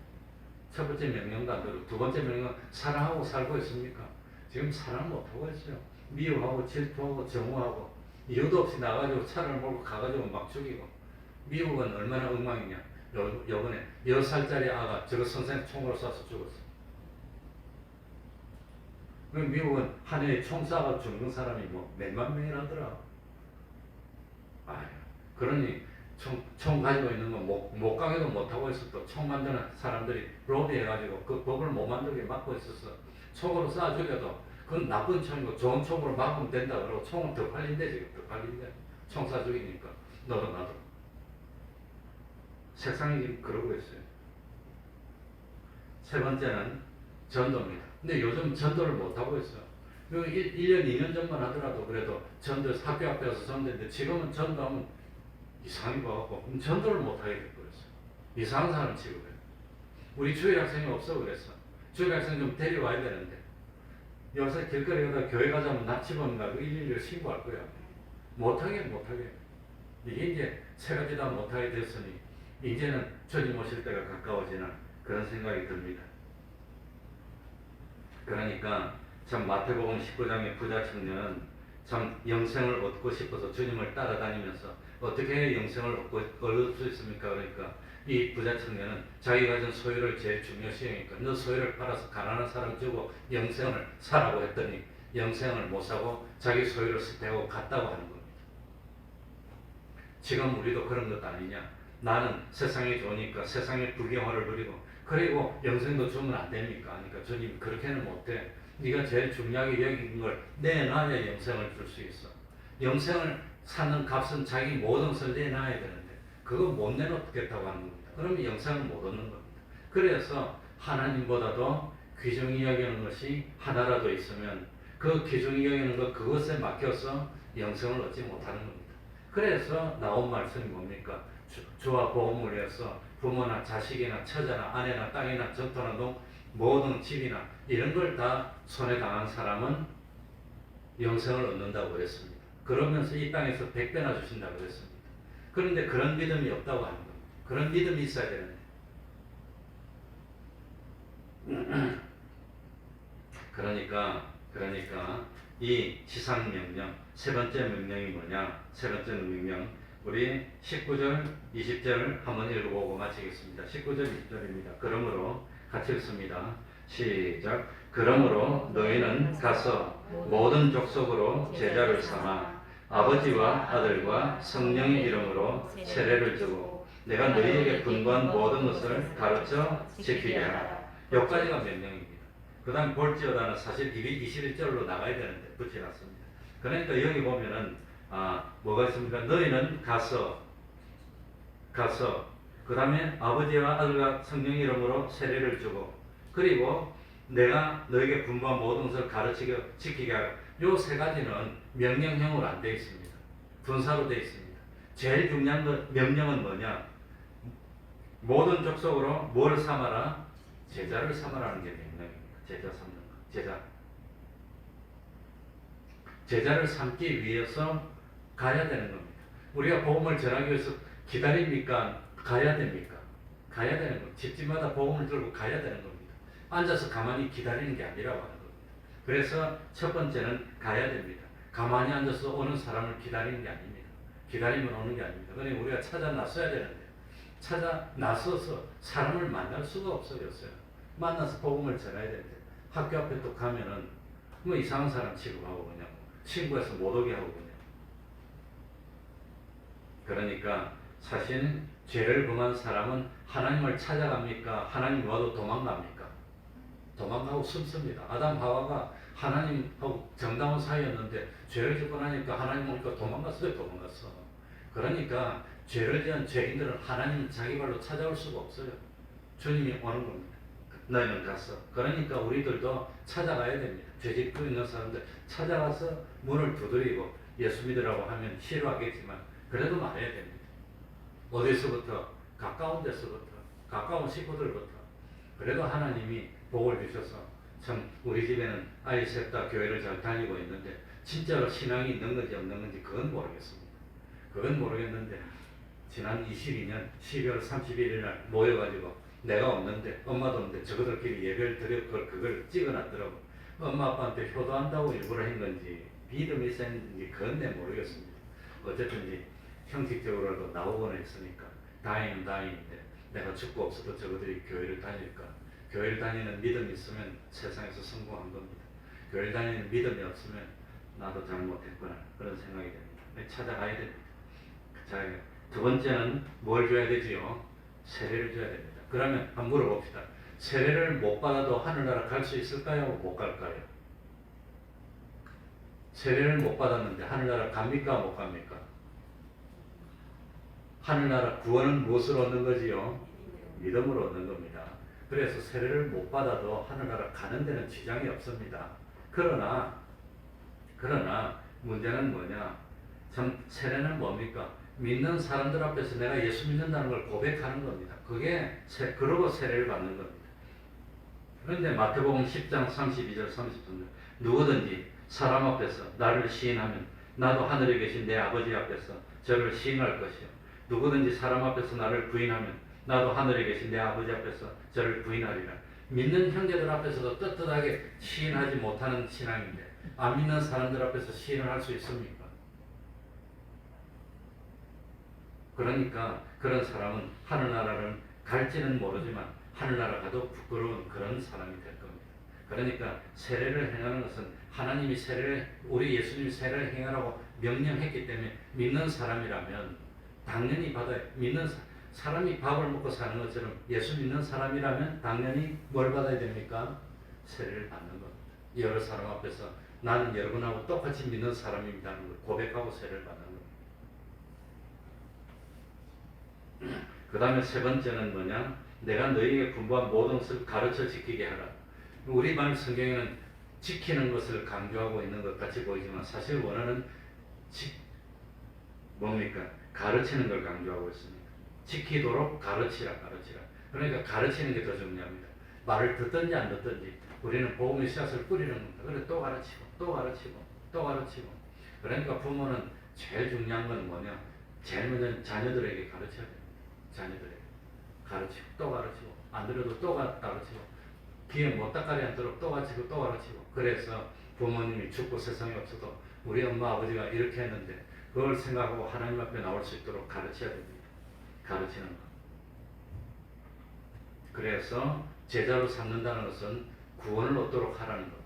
첫 번째 명령도 안 들고 두 번째 명령은 사랑하고 살고 있습니까? 지금 사랑 못하고 있어요. 미워하고 질투하고 정오하고 이유도 없이 나가지고 차를 몰고 가가지고 막 죽이고 미국은 얼마나 엉망이냐. 요번에 10살짜리 아가 저거 선생 총으로 쏴서 죽었어. 미국은 한 해에 총 쏴가 죽는 사람이 뭐 몇만 명이라더라. 아유, 그러니 총 가지고 있는 건 목강에도 못하고 있어. 또 총 만드는 사람들이 로비해가지고 그 법을 못 만들게 막고 있었어. 총으로 쏴 죽여도 그건 나쁜 총이고 좋은 총으로 막으면 된다 그러고 총은 더 팔린대. 지금 더 팔린대. 총 쏴 죽이니까 너도 나도. 세상이 그러고 있어요. 세 번째는 전도입니다. 근데 요즘 전도를 못하고 있어요. 1년, 2년 전만 하더라도 그래도 전도 학교 앞에 가서 전도했는데 지금은 전도하면 이상하게 봐갖고 전도를 못하게 돼버렸어요. 이상한 사람 취급해. 우리 주일 학생이 없어 그랬어. 주일 학생 좀 데려와야 되는데 요새 길거리 가다 교회 가자면 납치범인가 112를 신고할 거야. 못하게. 이게 이제 세 가지 다 못하게 됐으니 이제는 주님 오실 때가 가까워지는 그런 생각이 듭니다. 그러니까 참 마태복음 19장의 부자 청년은 참 영생을 얻고 싶어서 주님을 따라다니면서 어떻게 영생을 얻을 수 있습니까? 그러니까 이 부자 청년은 자기가 가진 소유를 제일 중요시 여기니까 너 소유를 팔아서 가난한 사람 주고 영생을 사라고 했더니 영생을 못 사고 자기 소유를 습해하고 갔다고 하는 겁니다. 지금 우리도 그런 것 아니냐? 나는 세상이 좋으니까 세상의 불경화를 누리고 그리고 영생도 주면 안 됩니까? 그러니까 주님 그렇게는 못해. 네가 제일 중요하게 여긴 걸 내놔야 영생을 줄 수 있어. 영생을 사는 값은 자기 모든 것을 내놔야 되는데 그거 못 내놓겠다고 하는 겁니다. 그러면 영생을 못 얻는 겁니다. 그래서 하나님보다도 귀중히 여기는 것이 하나라도 있으면 그 기준이 여기는 것 그것에 맡겨서 영생을 얻지 못하는 겁니다. 그래서 나온 말씀이 뭡니까? 주와 복음을 위해서 부모나 자식이나 처자나 아내나 땅이나 전토나 농 모든 집이나 이런 걸 다 손에 당한 사람은 영생을 얻는다고 그랬습니다. 그러면서 이 땅에서 100배나 주신다고 그랬습니다. 그런데 그런 믿음이 없다고 하는 겁니다. 그런 믿음이 있어야 되는데 그러니까 이 지상명령 세 번째 명령이 뭐냐? 세 번째 명령 우리 19절 20절을 한번 읽어보고 마치겠습니다. 19절 20절입니다. 그러므로 같이 읽습니다. 시작. 그러므로 너희는 가서 모든 족속으로 제자를 삼아 아버지와 아들과 성령의 이름으로 세례를 주고 내가 너희에게 분부한 모든 것을 가르쳐 지키게 하라. 여기까지가 명령입니다. 그 다음 볼지어다는 사실 21절로 나가야 되는데 붙여놨습니다. 그러니까 여기 보면은 뭐가 있습니까? 너희는 가서 그 다음에 아버지와 아들과 성령 이름으로 세례를 주고 그리고 내가 너에게 분부한 모든 것을 가르치게 지키게 하라. 요 세 가지는 명령형으로 안 되어 있습니다. 분사로 되어 있습니다. 제일 중요한 명령은 뭐냐? 모든 족속으로 뭘 삼아라? 제자를 삼아라는 게 명령입니다. 제자 삼는 거. 제자를 삼기 위해서 가야 되는 겁니다. 우리가 복음을 전하기 위해서 기다립니까? 가야 됩니까? 가야 되는 겁니다. 집집마다 복음을 들고 가야 되는 겁니다. 앉아서 가만히 기다리는 게 아니라고 하는 겁니다. 그래서 첫 번째는 가야 됩니다. 가만히 앉아서 오는 사람을 기다리는 게 아닙니다. 기다리면 오는 게 아닙니다. 그러니 우리가 찾아 나서야 되는데 찾아 나서서 사람을 만날 수가 없어요. 만나서 복음을 전해야 되는데 학교 앞에 또 가면은 뭐 이상한 사람 취급하고 그냥 친구에서 못 오게 하고 그냥. 그러니까 사실 죄를 범한 사람은 하나님을 찾아갑니까? 하나님 와도 도망갑니까? 도망가고 숨습니다. 아담 하와가 하나님하고 정다운 사이였는데 죄를 짓고 나니까 하나님 오니까 도망갔어요. 그러니까 죄를 지은 죄인들은 하나님 자기 발로 찾아올 수가 없어요. 주님이 오는 겁니다. 너희는 갔어. 그러니까 우리들도 찾아가야 됩니다. 죄 짓고 있는 사람들 찾아가서 문을 두드리고 예수 믿으라고 하면 싫어하겠지만 그래도 말해야 됩니다. 어디서부터? 가까운 데서부터, 가까운 식구들부터. 그래도 하나님이 복을 주셔서 참 우리 집에는 아이 셋 다 교회를 잘 다니고 있는데 진짜로 신앙이 있는 건지 없는 건지 그건 모르겠습니다. 그건 모르겠는데 지난 22년 12월 31일 날 모여가지고 내가 없는데 엄마도 없는데 저거들끼리 예배를 드려 그걸 찍어놨더라고. 엄마 아빠한테 효도한다고 일부러 한 건지 믿음이 있었는지 그건 내 모르겠습니다. 어쨌든지 형식적으로도 나오고는 했으니까 다행은 다행인데 내가 죽고 없어도 저거들이 교회를 다닐까? 교회를 다니는 믿음이 있으면 세상에서 성공한 겁니다. 교회를 다니는 믿음이 없으면 나도 잘못했구나 그런 생각이 됩니다. 찾아가야 됩니다. 자, 두 번째는 뭘 줘야 되지요? 세례를 줘야 됩니다. 그러면 한번 물어봅시다. 세례를 못 받아도 하늘나라 갈 수 있을까요? 못 갈까요? 세례를 못 받았는데 하늘나라 갑니까? 못 갑니까? 하늘나라 구원은 무엇으로 얻는 거지요? 믿음으로 얻는 겁니다. 그래서 세례를 못 받아도 하늘나라 가는 데는 지장이 없습니다. 그러나 문제는 뭐냐? 참 세례는 뭡니까? 믿는 사람들 앞에서 내가 예수 믿는다는 걸 고백하는 겁니다. 그러고 세례를 받는 겁니다. 그런데 마태복음 10장 32절 30절 누구든지 사람 앞에서 나를 시인하면 나도 하늘에 계신 내 아버지 앞에서 저를 시인할 것이요. 누구든지 사람 앞에서 나를 부인하면 나도 하늘에 계신 내 아버지 앞에서 저를 부인하리라. 믿는 형제들 앞에서도 떳떳하게 시인하지 못하는 신앙인데 안 믿는 사람들 앞에서 시인을 할 수 있습니까? 그러니까 그런 사람은 하늘나라를 갈지는 모르지만 하늘나라 가도 부끄러운 그런 사람이 될 겁니다. 그러니까 세례를 행하는 것은 하나님이 우리 예수님이 세례를 행하라고 명령했기 때문에 믿는 사람이라면 당연히 받아야 믿는 사람이 밥을 먹고 사는 것처럼 예수 믿는 사람이라면 당연히 뭘 받아야 됩니까? 세례를 받는 겁니다. 여러 사람 앞에서 나는 여러분하고 똑같이 믿는 사람입니다는 걸 고백하고 세례를 받는 겁니다. 그 다음에 세 번째는 뭐냐? 내가 너희에게 분부한 모든 것을 가르쳐 지키게 하라. 우리말 성경에는 지키는 것을 강조하고 있는 것 같이 보이지만 사실 원어는 뭡니까? 가르치는 걸 강조하고 있습니다. 지키도록 가르치라. 그러니까 가르치는 게 더 중요합니다. 말을 듣든지 안 듣든지 우리는 복음의 씨앗을 뿌리는 겁니다. 그래 또 가르치고. 그러니까 부모는 제일 중요한 건 뭐냐? 제일 먼저 자녀들에게 가르쳐야 됩니다. 자녀들에게 가르치고 또 가르치고 안 들어도 또 가르치고 귀에 못 닦아리 않도록 또 가르치고. 그래서 부모님이 죽고 세상에 없어도 우리 엄마 아버지가 이렇게 했는데 그걸 생각하고 하나님 앞에 나올 수 있도록 가르쳐야 됩니다. 가르치는 것. 그래서 제자로 삼는다는 것은 구원을 얻도록 하라는 겁니다.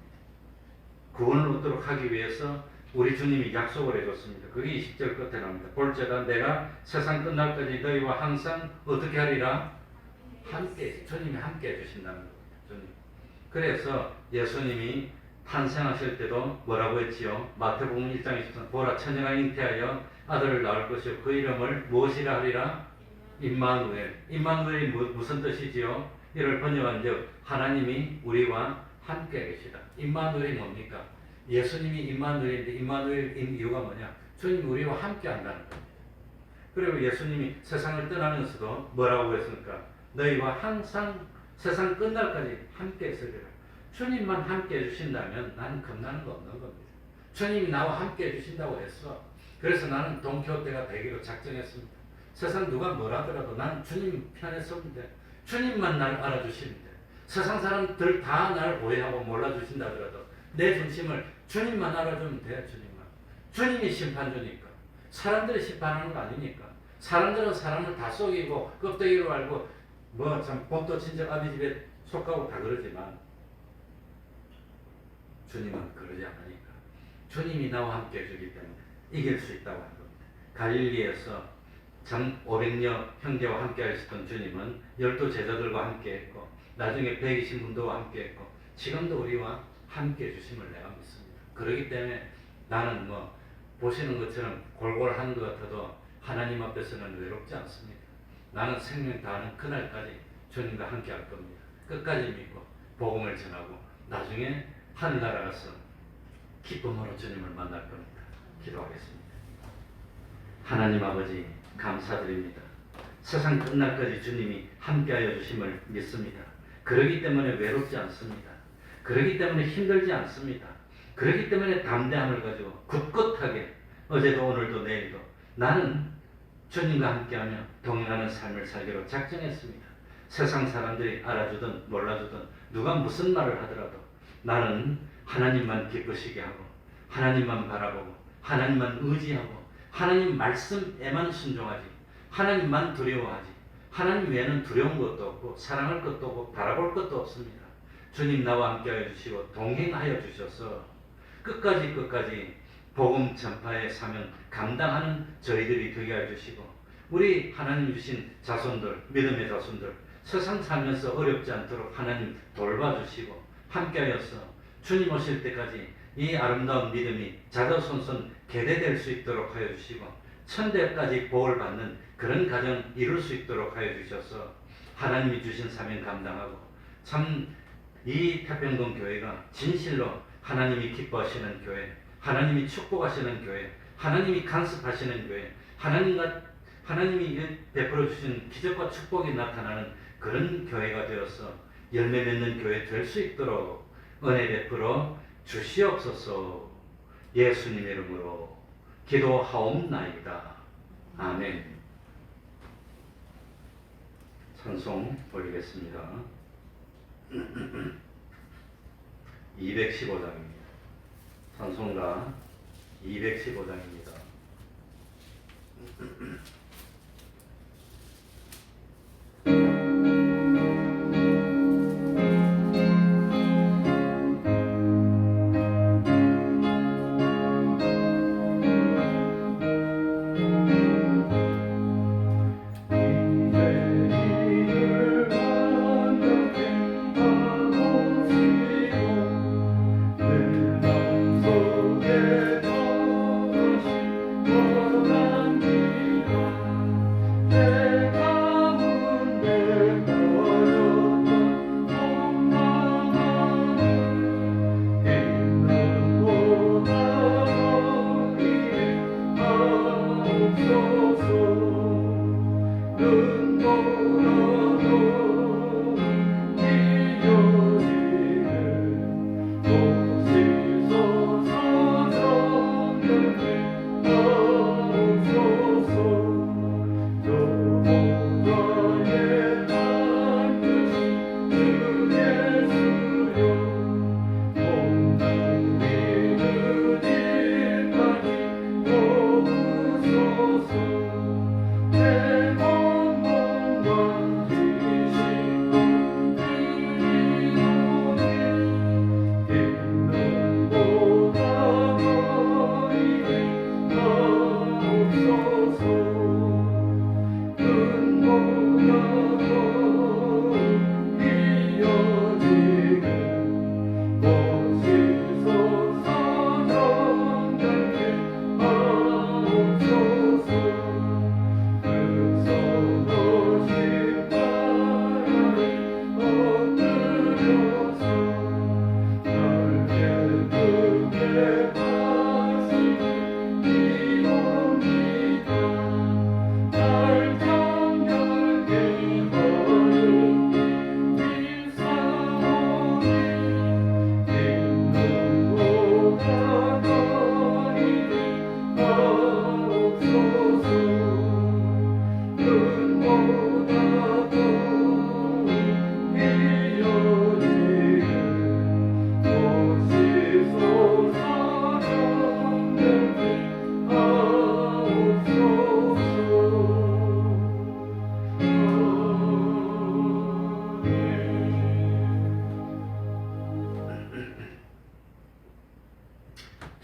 구원을 얻도록 하기 위해서 우리 주님이 약속을 해줬습니다. 그게 20절 끝에 나옵니다. 볼지어다 내가 세상 끝날까지 너희와 항상 어떻게 하리라? 함께, 주님이 함께 해주신다는 겁니다. 주님. 그래서 예수님이 탄생하실 때도 뭐라고 했지요? 마태복음 1장 23절 보라 처녀가 잉태하여 아들을 낳을 것이요 그 이름을 무엇이라 하리라? 임마누엘. 임마누엘이 무슨 뜻이지요? 이를 번역한즉 하나님이 우리와 함께 계시다. 임마누엘이 뭡니까? 예수님이 임마누엘인데 임마누엘인 이유가 뭐냐? 주님이 우리와 함께 한다는 겁니다. 그리고 예수님이 세상을 떠나면서도 뭐라고 했습니까? 너희와 항상 세상 끝날까지 함께 있으리라. 주님만 함께 해주신다면 나는 겁나는 거 없는 겁니다. 주님이 나와 함께 해주신다고 했어. 그래서 나는 돈키호테가 되기로 작정했습니다. 세상 누가 뭐라더라도 나는 주님 편에 서면 돼. 주님만 날 알아주시면 돼. 세상 사람들 다 날 오해하고 몰라주신다 하더라도 내 중심을 주님만 알아주면 돼. 주님이 심판주니까. 사람들이 심판하는 거 아니니까. 사람들은 사람을 다 속이고 껍데기로 알고 뭐 참 봄도 친정 아비 집에 속하고 다 그러지만 주님은 그러지 않으니까. 주님이 나와 함께 해주기 때문에 이길 수 있다고 하는 겁니다. 갈릴리에서 참 500여 형제와 함께 하셨던 주님은 12 제자들과 함께 했고 나중에 120문도와 함께 했고 지금도 우리와 함께 해주심을 내가 믿습니다. 그렇기 때문에 나는 뭐 보시는 것처럼 골골한 것 같아도 하나님 앞에서는 외롭지 않습니다. 나는 생명 다하는 그날까지 주님과 함께 할 겁니다. 끝까지 믿고 복음을 전하고 나중에 하늘나라 가서 기쁨으로 주님을 만날 겁니다. 기도하겠습니다. 하나님 아버지 감사드립니다. 세상 끝날까지 주님이 함께하여 주심을 믿습니다. 그러기 때문에 외롭지 않습니다. 그러기 때문에 힘들지 않습니다. 그렇기 때문에 담대함을 가지고 굳굳하게 어제도 오늘도 내일도 나는 주님과 함께하며 동행하는 삶을 살기로 작정했습니다. 세상 사람들이 알아주든 몰라주든 누가 무슨 말을 하더라도 나는 하나님만 기쁘시게 하고 하나님만 바라보고 하나님만 의지하고 하나님 말씀에만 순종하지 하나님만 두려워하지 하나님 외에는 두려운 것도 없고 사랑할 것도 없고 바라볼 것도 없습니다. 주님 나와 함께하여 주시고 동행하여 주셔서 끝까지 복음 전파의 사명 감당하는 저희들이 되게 해주시고 우리 하나님 주신 자손들 믿음의 자손들 세상 살면서 어렵지 않도록 하나님 돌봐주시고 함께하여서 주님 오실 때까지 이 아름다운 믿음이 자자손손 계대될 수 있도록 하여 주시고 천대까지 복을 받는 그런 가정 이룰 수 있도록 하여 주셔서 하나님이 주신 사명 감당하고 참 이 태평동 교회가 진실로 하나님이 기뻐하시는 교회 하나님이 축복하시는 교회 하나님이 간섭하시는 교회 하나님이 베풀어 주신 기적과 축복이 나타나는 그런 교회가 되어서 열매 맺는 교회 될 수 있도록 은혜 베풀어 주시옵소서. 예수님의 이름으로 기도하옵나이다. 아멘. 찬송 올리겠습니다. 215장입니다. 찬송가 215장입니다.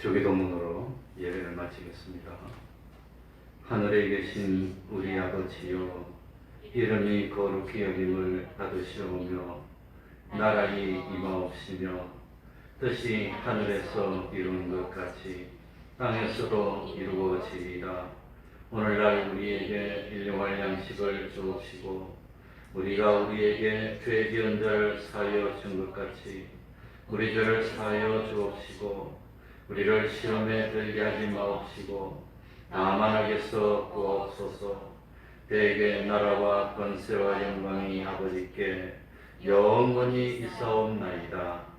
주기도문으로 예배를 마치겠습니다. 하늘에 계신 우리 아버지여, 이름이 거룩히 여김을 받으시오며 나라의 임하옵시며 뜻이 하늘에서 이루는 것 같이 땅에서도 이루어지리라. 오늘날 우리에게 일용할 양식을 주옵시고 우리가 우리에게 죄 지은 자를 사하여 준 것 같이 우리 죄를 사하여 주옵시고 우리를 시험에 들게 하지 마옵시고 다만 악에서 구하옵소서. 대개 나라와 권세와 영광이 아버지께 영원히 있사옵나이다.